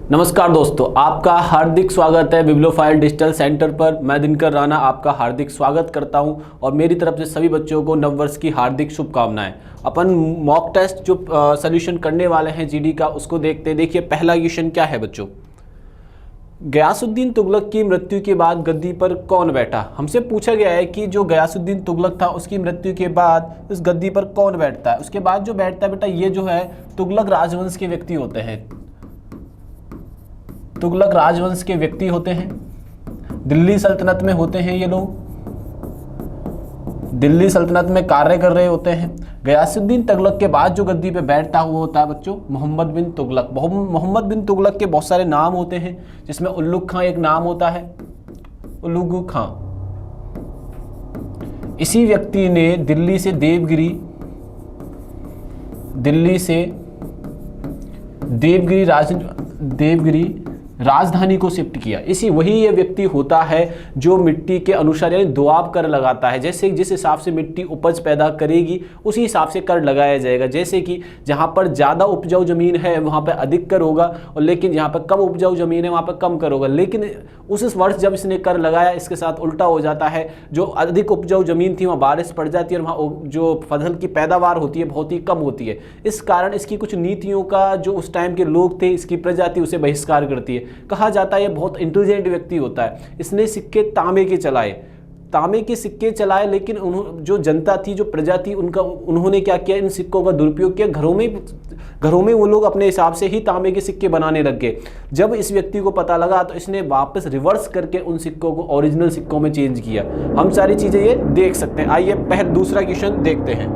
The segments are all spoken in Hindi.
नमस्कार दोस्तों, आपका हार्दिक स्वागत है बिब्लियोफाइल डिजिटल सेंटर पर। मैं दिनकर राणा आपका हार्दिक स्वागत करता हूं और मेरी तरफ से सभी बच्चों को नववर्ष की हार्दिक शुभकामनाएं। अपन मॉक टेस्ट जो सोल्यूशन करने वाले हैं जीडी का, उसको देखते हैं। देखिए पहला क्वेश्चन क्या है बच्चों, गयासुद्दीन तुगलक की मृत्यु के बाद गद्दी पर कौन बैठा। हमसे पूछा गया है कि जो गयासुद्दीन तुगलक था उसकी मृत्यु के बाद उस गद्दी पर कौन बैठता है। उसके बाद जो बैठता है बेटा, ये जो है तुगलक राजवंश के व्यक्ति होते हैं। तुगलक राजवंश के व्यक्ति होते हैं, दिल्ली सल्तनत में होते हैं। ये लोग दिल्ली सल्तनत में कार्य कर रहे होते हैं। गयासुद्दीन तुगलक के बाद जो गद्दी पे बैठता हुआ होता है बच्चों, मोहम्मद बिन तुगलक। मोहम्मद बिन तुगलक के बहुत सारे नाम होते हैं, जिसमें उल्लुग खां एक नाम होता है, उल्लुग खां। इसी व्यक्ति ने दिल्ली से देवगिरी राजधानी को शिफ्ट किया। वही ये व्यक्ति होता है जो मिट्टी के अनुसार यानी दोआब कर लगाता है। जैसे जिस हिसाब से मिट्टी उपज पैदा करेगी उसी हिसाब से कर लगाया जाएगा। जैसे कि जहाँ पर ज़्यादा उपजाऊ ज़मीन है वहाँ पर अधिक कर होगा, और लेकिन जहाँ पर कम उपजाऊ ज़मीन है वहाँ पर कम कर होगा। लेकिन उस वर्ष जब इसने कर लगाया, इसके साथ उल्टा हो जाता है। जो अधिक उपजाऊ ज़मीन थी वहाँ बारिश पड़ जाती है और वहाँ जो फसल की पैदावार होती है बहुत ही कम होती है। इस कारण इसकी कुछ नीतियों का जो उस टाइम के लोग थे, इसकी प्रजाति उसे बहिष्कार करती है। कहा जाता है ये बहुत इंटेलिजेंट व्यक्ति होता है। इसने सिक्के तांबे के सिक्के चलाए, लेकिन जो जनता थी, जो प्रजा थी, उन्होंने क्या किया, इन सिक्कों का दुरुपयोग किया। घरों में वो लोग अपने हिसाब से ही तांबे के सिक्के बनाने लग गए। जब इस व्यक्ति को पता लगा तो इसने वापस रिवर्स करके उन सिक्कों को ओरिजिनल सिक्कों में चेंज किया। हम सारी चीजें ये देख सकते हैं। आइए दूसरा क्वेश्चन देखते हैं।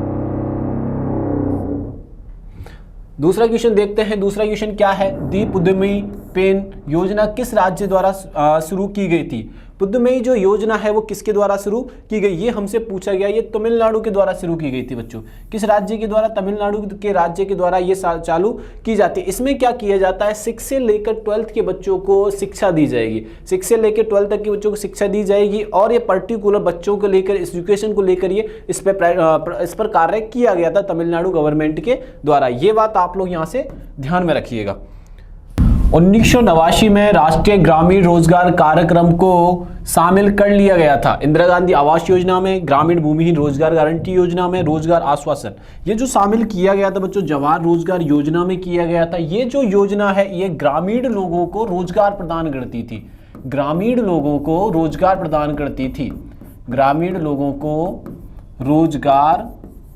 दूसरा क्वेश्चन क्या है, दी पुद्दुमई पेन योजना किस राज्य द्वारा शुरू की गई थी। पुद्दुमई जो योजना है वो किसके द्वारा शुरू की गई, ये हमसे पूछा गया। ये तमिलनाडु के द्वारा शुरू की गई थी बच्चों। किस राज्य के द्वारा? तमिलनाडु के राज्य के द्वारा ये चालू की जाती है। इसमें क्या किया जाता है, 6 से लेकर 12th के बच्चों को शिक्षा दी जाएगी। 6 से लेकर 12 तक के बच्चों को शिक्षा दी जाएगी, और ये पर्टिकुलर बच्चों को लेकर, एजुकेशन को लेकर ये इस पर कार्य किया गया था तमिलनाडु गवर्नमेंट के द्वारा। ये बात आप लोग यहाँ से ध्यान में रखिएगा। 1989 में राष्ट्रीय ग्रामीण रोजगार कार्यक्रम को शामिल कर लिया गया था। इंदिरा गांधी आवास योजना में, ग्रामीण भूमिहीन रोजगार गारंटी योजना में, रोजगार आश्वासन, ये जो शामिल किया गया था बच्चों, जवाहर रोजगार योजना में किया गया था। ये जो योजना है ये ग्रामीण लोगों को रोजगार प्रदान करती थी। ग्रामीण लोगों को रोजगार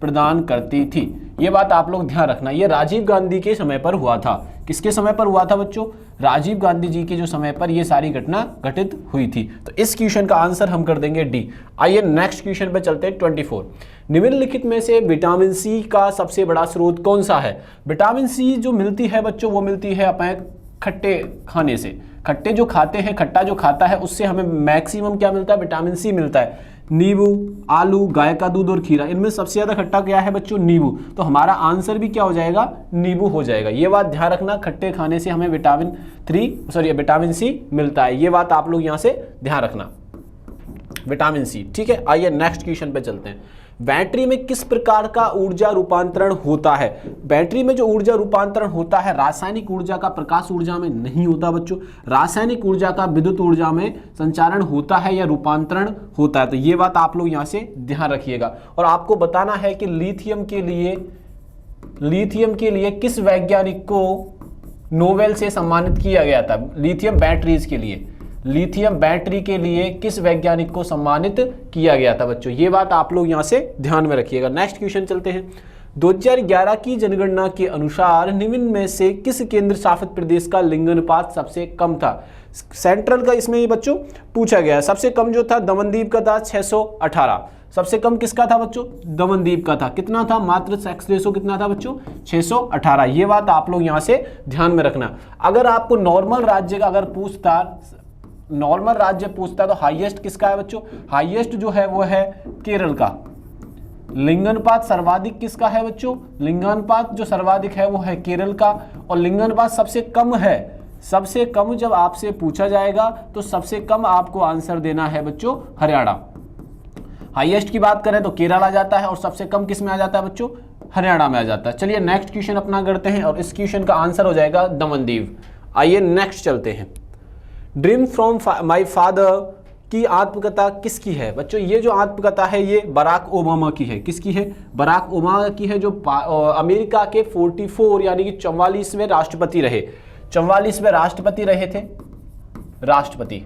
प्रदान करती थी। ये बात आप लोग ध्यान रखना। ये राजीव गांधी के समय पर हुआ था। किसके समय पर हुआ था बच्चों? राजीव गांधी जी के जो समय पर ये सारी घटना घटित हुई थी। तो इस क्वेश्चन का आंसर हम कर देंगे डी। आइए नेक्स्ट क्वेश्चन पे चलते हैं। 24, निम्नलिखित में से विटामिन सी का सबसे बड़ा स्रोत कौन सा है। विटामिन सी जो मिलती है बच्चों, वो मिलती है अपने खट्टे खाने से। खट्टा जो खाता है उससे हमें मैक्सिमम क्या मिलता है, विटामिन सी मिलता है। नींबू, आलू, गाय का दूध और खीरा, इनमें सबसे ज्यादा खट्टा क्या है बच्चों? नींबू। तो हमारा आंसर भी क्या हो जाएगा? नींबू हो जाएगा। ये बात ध्यान रखना, खट्टे खाने से हमें विटामिन सी मिलता है। ये बात आप लोग यहाँ से ध्यान रखना, विटामिन सी। ठीक है, आइए नेक्स्ट क्वेश्चन पे चलते हैं। बैटरी में किस प्रकार का ऊर्जा रूपांतरण होता है। बैटरी में जो ऊर्जा रूपांतरण होता है, रासायनिक ऊर्जा का प्रकाश ऊर्जा में नहीं होता बच्चों। रासायनिक ऊर्जा का विद्युत ऊर्जा में संचारण होता है या रूपांतरण होता है। तो ये बात आप लोग यहाँ से ध्यान रखिएगा। और आपको बताना है कि लिथियम के लिए किस वैज्ञानिक को नोबेल से सम्मानित किया गया था। लिथियम बैटरी के लिए किस वैज्ञानिक को सम्मानित किया गया था बच्चों। ये बात आप लोग यहां से ध्यान में रखिएगा। नेक्स्ट क्वेश्चन चलते हैं। 2011 की जनगणना के अनुसार निम्न में से किस केंद्र शासित प्रदेश का लिंगानुपात सबसे कम था। सेंट्रल का इसमें ये बच्चों पूछा गया है। सबसे कम जो था दमनदीप का था 618। सबसे कम किसका था बच्चों? दमनदीप का था। कितना था? मात्र सेक्स रेशो कितना था बच्चों? 618। ये बात आप लोग यहां से ध्यान में रखना। अगर आपको नॉर्मल राज्य का पूछता तो हाईएस्ट किसका है बच्चों? हाईएस्ट जो है वो है केरल का। लिंगानुपात सर्वाधिक किसका है बच्चों? लिंगानुपात जो सर्वाधिक है वो है केरल का। और लिंगानुपात सबसे कम है। सबसे कम जब आपसे पूछा जाएगा तो सबसे कम आपको आंसर देना है बच्चों हरियाणा। हाईएस्ट की बात करें तो केरल आ जाता है, और सबसे कम किस में आ जाता है बच्चों? हरियाणा में आ जाता है। चलिए नेक्स्ट क्वेश्चन अपना करते हैं, और इस क्वेश्चन का आंसर हो जाएगा दमनदीव। आइए नेक्स्ट चलते हैं। ड्रीम फ्रॉम माई फादर की आत्मकथा किसकी है बच्चों? ये जो आत्मकथा है ये बराक ओबामा की है। किसकी है? बराक ओबामा की है, जो अमेरिका के 44 यानी कि 44वें राष्ट्रपति रहे। 44वें राष्ट्रपति रहे थे, राष्ट्रपति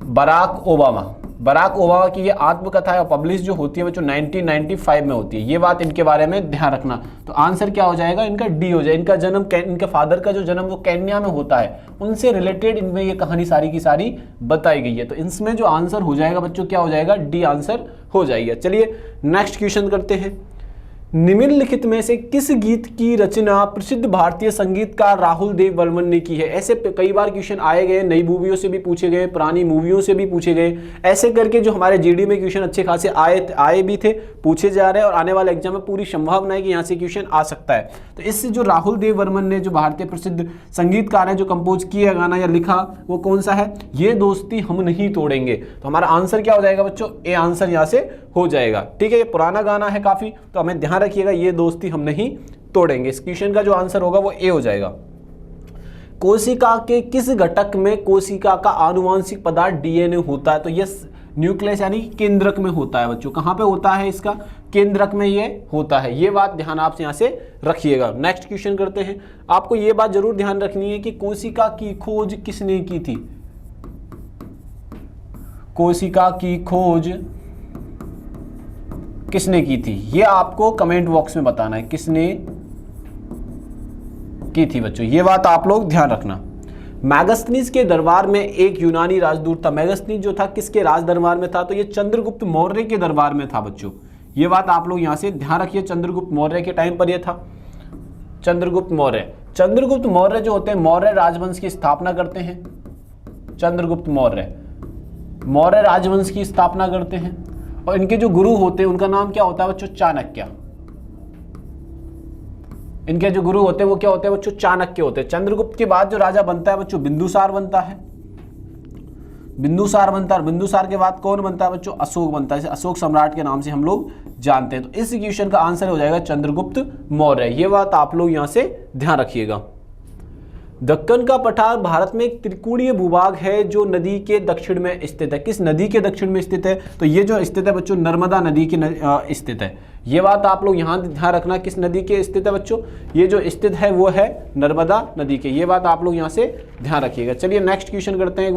बराक ओबामा। बराक ओबामा की ये आत्मकथा है और पब्लिश जो होती है बच्चों 1995 में होती है। ये बात इनके बारे में ध्यान रखना। तो आंसर क्या हो जाएगा? इनका डी हो जाएगा। इनका जन्म, इनके फादर का जो जन्म वो केन्या में होता है, उनसे रिलेटेड इनमें ये कहानी सारी की सारी बताई गई है। तो इसमें जो आंसर हो जाएगा बच्चों क्या हो जाएगा? डी आंसर हो जाएगा। चलिए नेक्स्ट क्वेश्चन करते हैं। निम्नलिखित में से किस गीत की रचना प्रसिद्ध भारतीय संगीतकार राहुल देव बर्मन ने की है? ऐसे कई बार क्वेश्चन आए गए, नई मूवियों से भी पूछे गए, पुरानी मूवियों से भी पूछे गए। ऐसे करके जो हमारे जीडी में क्वेश्चन अच्छे खासे आए भी थे, पूछे जा रहे हैं और आने वाले एग्जाम में पूरी संभावना है कि यहाँ से क्वेश्चन आ सकता है। तो इससे जो राहुल देव बर्मन ने, जो भारतीय प्रसिद्ध संगीतकार है, जो कंपोज किया गाना या लिखा, वो कौन सा है? ये दोस्ती हम नहीं तोड़ेंगे। तो हमारा आंसर क्या हो जाएगा बच्चों? ए आंसर यहाँ से हो जाएगा। ठीक है, ये पुराना गाना है काफी, तो हमें ध्यान रखिएगा, ये दोस्ती हम नहीं तोड़ेंगे। इस क्वेश्चन का जो आंसर होगा वो ए हो जाएगा। कोशिका के किस घटक में कोशिका का आनुवांशिक पदार्थ डीएनए होता है? तो ये न्यूक्लियस यानी केंद्रक में होता है बच्चों। कहां पे होता है इसका? केंद्रक में ये होता है। ये बात ध्यान आप यहां से रखिएगा। नेक्स्ट क्वेश्चन करते हैं। आपको ये बात जरूर ध्यान रखनी है कि कोशिका की खोज किसने की थी? कोशिका की खोज किसने की थी? ये आपको कमेंट बॉक्स में बताना है किसने की थी बच्चों। ये बात आप लोग ध्यान रखना। मैगस्थनीज के दरबार में एक यूनानी राजदूत था। मैगस्थनीज जो था किसके राज दरबार में था? तो ये चंद्रगुप्त मौर्य के दरबार में था बच्चों। ये बात आप लोग यहां से ध्यान रखिए। चंद्रगुप्त मौर्य के टाइम पर यह था। चंद्रगुप्त मौर्य जो होते हैं मौर्य राजवंश की स्थापना करते हैं। चंद्रगुप्त मौर्य राजवंश की स्थापना करते हैं और इनके जो गुरु होते हैं उनका नाम क्या होता है बच्चों? चाणक्य। इनके जो गुरु होते हैं वो क्या होते हैं बच्चों? चाणक्य होते हैं। चंद्रगुप्त के बाद जो राजा बनता है बच्चों? बिंदुसार बनता है। बिंदुसार के बाद कौन बनता है बच्चों? अशोक बनता है। अशोक सम्राट के नाम से हम लोग जानते हैं। तो इस क्वेश्चन का आंसर हो जाएगा चंद्रगुप्त मौर्य। ये बात आप लोग यहां से ध्यान रखिएगा। दक्कन का पठार भारत में एक त्रिकोणीय भूभाग है जो नदी के दक्षिण में स्थित है। किस नदी के दक्षिण में स्थित है? तो ये जो स्थित है बच्चों नर्मदा नदी की स्थित है। ये बात आप लोग यहाँ ध्यान रखना, किस नदी के स्थित है बच्चों? ये जो स्थित है वो है नर्मदा नदी के। ये बात आप लोग यहाँ से ध्यान रखिएगा। चलिए नेक्स्ट क्वेश्चन करते हैं। एक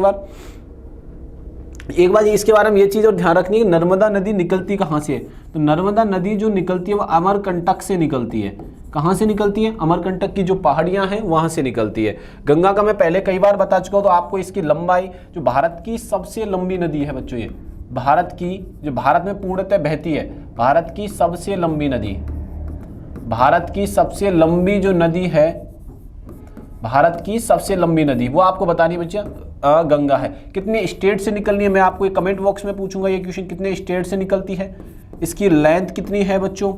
बार इसके बारे में ये चीज और ध्यान रखनी है, नर्मदा नदी निकलती कहाँ से है? तो नर्मदा नदी जो निकलती है वो अमरकंटक से निकलती है। कहाँ से निकलती है? अमरकंटक की जो पहाड़ियां हैं वहां से निकलती है। गंगा का मैं पहले कई बार बता चुका हूं, तो आपको इसकी लंबाई, जो भारत की सबसे लंबी नदी है बच्चों, ये भारत की, जो भारत में पूर्णतः बहती है, भारत की सबसे लंबी नदी, भारत की सबसे लंबी जो नदी है, भारत की सबसे लंबी नदी वो आपको बतानी बच्चा गंगा है। कितने स्टेट से निकलनी है मैं आपको एक कमेंट बॉक्स में पूछूंगा ये क्वेश्चन, कितने स्टेट से निकलती है, इसकी लेंथ कितनी है बच्चों,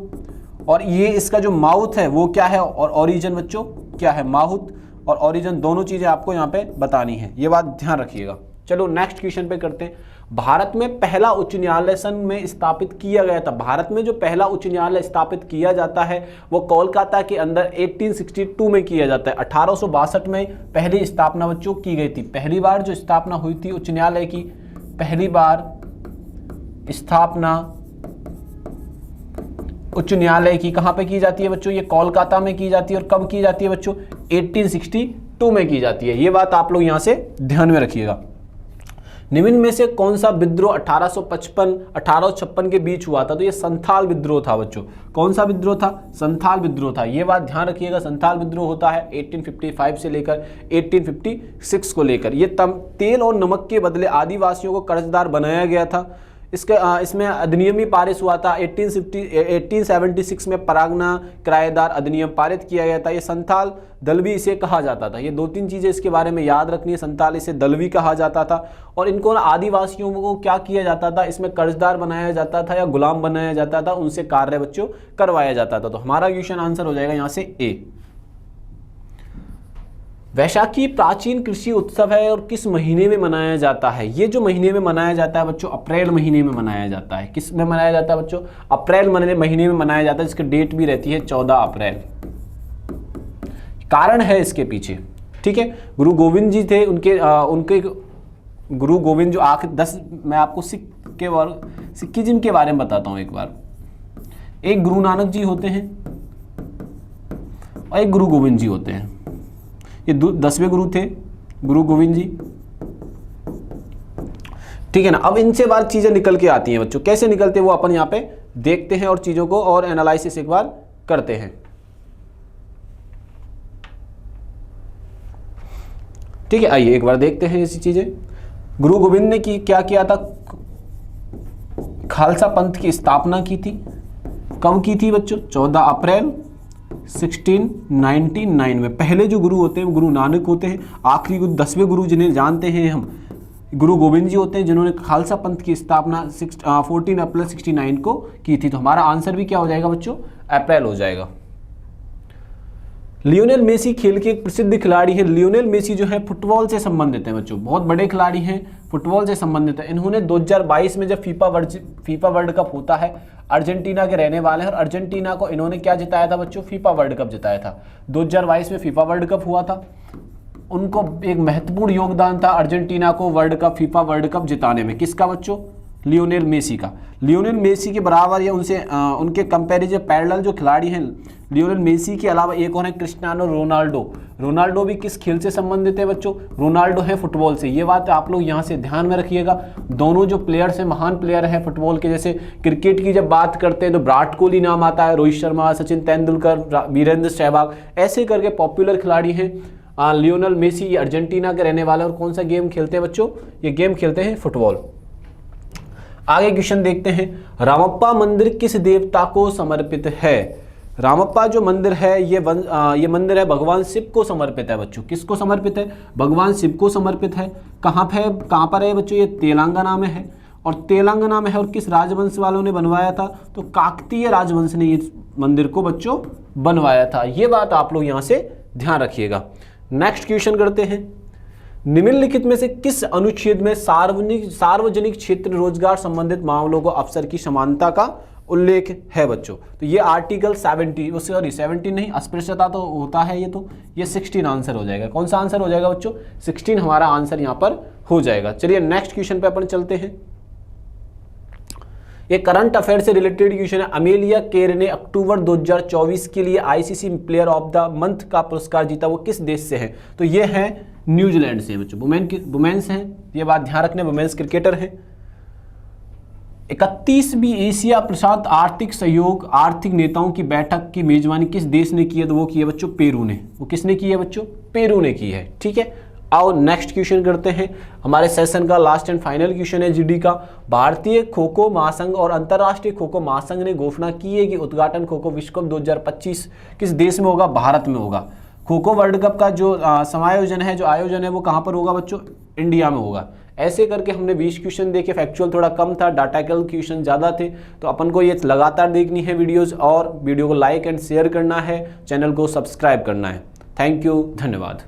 और ये इसका जो माउथ है वो क्या है, और ओरिजिन बच्चों क्या है, माउथ और ओरिजिन दोनों चीजें आपको यहाँ पे बतानी है, ये बात ध्यान रखिएगा। चलो नेक्स्ट क्वेश्चन पे करते हैं। भारत में पहला उच्च न्यायालय सन में स्थापित किया गया था। भारत में जो पहला उच्च न्यायालय स्थापित किया जाता है वो कोलकाता के अंदर 1862 में किया जाता है। 1862 में पहली स्थापना बच्चों की गई थी। पहली बार जो स्थापना हुई थी उच्च न्यायालय की, पहली बार स्थापना उच्च न्यायालय की कहां पे की जाती है बच्चों, ये कोलकाता में की जाती है। और कब की जाती है बच्चों, 1862 में की जाती है। ये बात आप लोग यहां से ध्यान में रखिएगा। निम्न में से कौन सा विद्रोह 1856 के बीच हुआ था, तो ये संथाल विद्रोह था बच्चों। कौन सा विद्रोह था, संथाल विद्रोह था। ये बात ध्यान रखिएगा, संथाल विद्रोह होता है 1855 से लेकर 1856 को लेकर। ये तेल और नमक के बदले आदिवासियों को कर्जदार बनाया गया था। इसमें अधिनियम भी पारित हुआ था 1876 में परागना किराएदार अधिनियम पारित किया गया था। ये संथाल दलवी इसे कहा जाता था। ये दो तीन चीजें इसके बारे में याद रखनी है। संथाल इसे दलवी कहा जाता था और इनको आदिवासियों को क्या किया जाता था, इसमें कर्जदार बनाया जाता था या गुलाम बनाया जाता था, उनसे कार्य बच्चों करवाया जाता था। तो हमारा क्वेश्चन आंसर हो जाएगा यहाँ से ए। वैशाखी प्राचीन कृषि उत्सव है और किस महीने में मनाया जाता है। ये जो महीने में मनाया जाता है बच्चों, अप्रैल महीने में मनाया जाता है। किस में मनाया जाता है बच्चों, अप्रैल महीने में मनाया जाता है। इसकी डेट भी रहती है 14 अप्रैल। कारण है इसके पीछे, ठीक है। गुरु गोविंद जी थे, उनके गुरु गोविंद जो आखिर 10, मैं आपको सिखिज्म के बारे में बताता हूँ एक बार। एक गुरु नानक जी होते हैं और एक गुरु गोविंद जी होते हैं। ये 10वें गुरु थे गुरु गोविंद जी, ठीक है ना। अब इनसे बार चीजें निकल के आती हैं बच्चों, कैसे निकलते हैं वो अपन यहाँ पे देखते हैं और चीजों को और एनालिसिस एक बार करते हैं, ठीक है। आइए एक बार देखते हैं ऐसी चीजें। गुरु गोविंद ने क्या किया था, खालसा पंथ की स्थापना की थी। कब की थी बच्चों? 14 अप्रैल 1699 में। पहले जो गुरु होते हैं वो गुरु नानक होते हैं। आखिरी गुरु 10वें गुरु जिन्हें जानते हैं हम गुरु गोविंद जी होते हैं, जिन्होंने खालसा पंथ की स्थापना 14 अप्रैल 69 को की थी। तो हमारा आंसर भी क्या हो जाएगा बच्चों? अप्रैल हो जाएगा। लियोनेल मेसी खेल के एक प्रसिद्ध खिलाड़ी है। लियोनेल मेसी जो है फुटबॉल से संबंधित है बच्चों, बहुत बड़े खिलाड़ी हैं, फुटबॉल से संबंधित है। इन्होंने 2022 में जब फीफा वर्ल्ड कप होता है, अर्जेंटीना के रहने वाले हैं और अर्जेंटीना को इन्होंने क्या जिताया था बच्चों? फीफा वर्ल्ड कप जिताया था। 2022 में फीफा वर्ल्ड कप हुआ था, उनको एक महत्वपूर्ण योगदान था अर्जेंटीना को फीफा वर्ल्ड कप जिताने में। किसका बच्चों? लियोनेल मेसी का। लियोनेल मेसी के बराबर या उनसे उनके कंपैरिजन पैरेलल जो खिलाड़ी हैं लियोनेल मेसी के अलावा एक और है क्रिस्टियानो रोनाल्डो। रोनाल्डो भी किस खेल से संबंधित है बच्चों? रोनाल्डो है फुटबॉल से। ये बात आप लोग यहाँ से ध्यान में रखिएगा। दोनों जो प्लेयर्स हैं महान प्लेयर हैं फुटबॉल के। जैसे क्रिकेट की जब बात करते हैं तो विराट कोहली नाम आता है, रोहित शर्मा, सचिन तेंदुलकर, वीरेंद्र सहवाग, ऐसे करके पॉपुलर खिलाड़ी हैं। लियोनेल मेसी ये अर्जेंटीना के रहने वाले और कौन सा गेम खेलते हैं बच्चों? ये गेम खेलते हैं फुटबॉल। आगे क्वेश्चन देखते हैं, रामप्पा मंदिर किस देवता को समर्पित है? रामप्पा जो मंदिर है ये मंदिर है भगवान शिव को समर्पित है बच्चों। किसको समर्पित है? भगवान शिव को समर्पित है। कहाँ पर है बच्चों? ये तेलंगाना में है। और तेलंगाना में है और किस राजवंश वालों ने बनवाया था? तो काकतीय राजवंश ने इस मंदिर को बच्चों बनवाया था। ये बात आप लोग यहाँ से ध्यान रखिएगा। नेक्स्ट क्वेश्चन करते हैं, निम्नलिखित में से किस अनुच्छेद में सार्वजनिक क्षेत्र रोजगार संबंधित मामलों को अवसर की समानता का उल्लेख है बच्चों? तो ये आर्टिकल 70 नहीं, अस्पृश्यता तो होता है ये 16 आंसर हो जाएगा। कौन सा आंसर हो जाएगा बच्चों? 16 हमारा आंसर यहाँ पर हो जाएगा। चलिए नेक्स्ट क्वेश्चन पे अपन चलते हैं। ये करंट अफेयर से रिलेटेड क्वेश्चन है। अमेलिया केर ने अक्टूबर 2024 के लिए ICC player of the month का पुरस्कार जीता, वो किस देश से है? तो ये है न्यूजीलैंड से बच्चों। वुमेन्स हैं, ये बात ध्यान रखने, वुमेन्स क्रिकेटर हैं। 31वीं एशिया प्रशांत आर्थिक सहयोग आर्थिक नेताओं की बैठक की मेजबानी किस देश ने की है? तो वो की है बच्चों पेरू ने। वो किसने की है बच्चों? पेरू ने की है, ठीक है। आओ नेक्स्ट क्वेश्चन करते हैं। हमारे सेशन का लास्ट एंड फाइनल क्वेश्चन है जीडी का। भारतीय खो खो महासंघ और अंतर्राष्ट्रीय खो खो महासंघ ने घोषणा की है कि उद्घाटन खो खो विश्व कप 2025 किस देश में होगा? भारत में होगा। खो खो वर्ल्ड कप का जो समायोजन है, जो आयोजन है, वो कहाँ पर होगा बच्चों? इंडिया में होगा। ऐसे करके हमने 20 क्वेश्चन देखे। फैक्चुअल थोड़ा कम था, डाटाकल क्वेश्चन ज़्यादा थे। तो अपन को ये लगातार देखनी है वीडियोज़, और वीडियो को लाइक एंड शेयर करना है, चैनल को सब्सक्राइब करना है। थैंक यू, धन्यवाद।